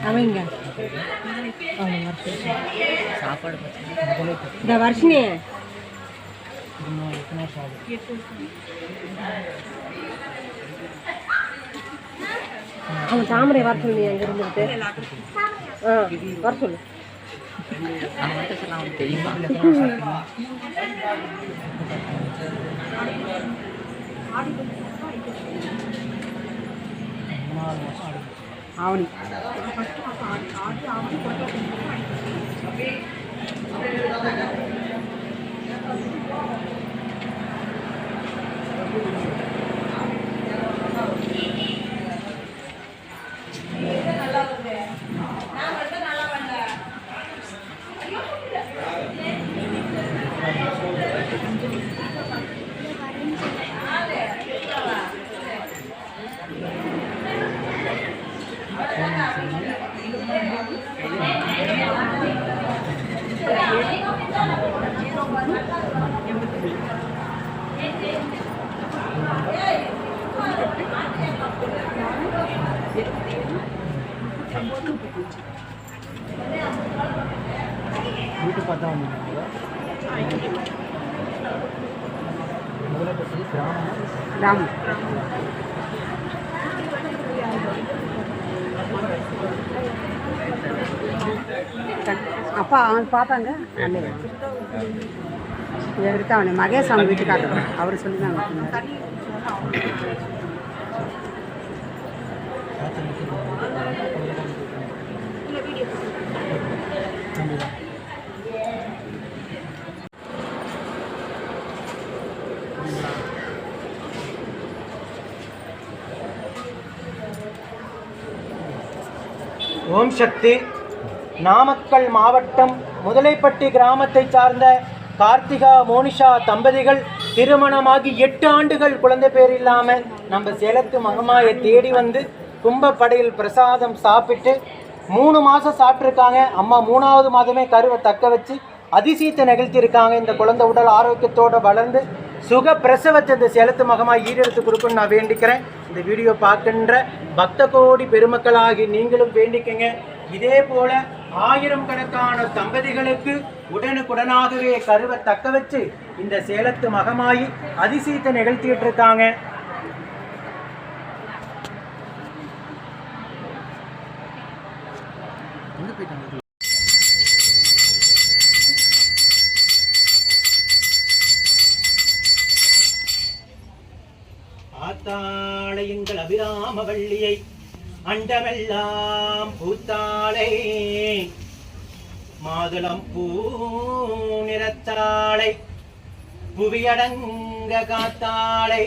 அவங்க சாப்பாடு இந்த வருஷனே அவன் தாமரை வர சொல்லி அங்கே இருந்துட்டு வர சொல்லு தெரியுமா ஆவணி வீட்டு பார்த்தா கிராமம் அப்பா அவன் பார்த்தாங்க எடுத்து அவனை மகேஷ் அவன் வீட்டுக்காரர் அவர் சொல்லி தான் ஓம் சக்தி. நாமக்கல் மாவட்டம் முதலைப்பட்டி கிராமத்தை சார்ந்த கார்த்திகா மோனிஷா தம்பதிகள் திருமணமாகி 8 ஆண்டுகள் குழந்தை பேர் இல்லாமல் நம்ம சேலத்து மகமாயை தேடி வந்து கும்பப்படையில் பிரசாதம் சாப்பிட்டு 3 மாதம் சாப்பிட்ருக்காங்க. அம்மா 3ஆவது மாதமே கருவை தக்க வச்சு அதிசயத்தை நிகழ்த்தியிருக்காங்க. இந்த குழந்தை உடல் ஆரோக்கியத்தோடு வளர்ந்து சுக பிரசவத்தை இந்த சேலத்து மகமாய் ஈடெடுத்து கொடுக்குன்னு நான் வேண்டிக்கிறேன். இந்த வீடியோ பார்க்கின்ற பக்த கோடி பெருமக்களாகி நீங்களும் வேண்டிக்கங்க. இதே போல 1000 கணக்கான தம்பதிகளுக்கு உடனுக்குடனாகவே கருவை தக்க வச்சு இந்த சேலத்து மகமாயி அதிசயத்தை நிகழ்த்திட்டு இருக்காங்க. ஆத்தாளை எங்கள் அபிராம வள்ளியை அண்டமெல்லாம் பூத்தாளை மாதுளம் பூ நிறத்தாளை புவியடங்க காத்தாளை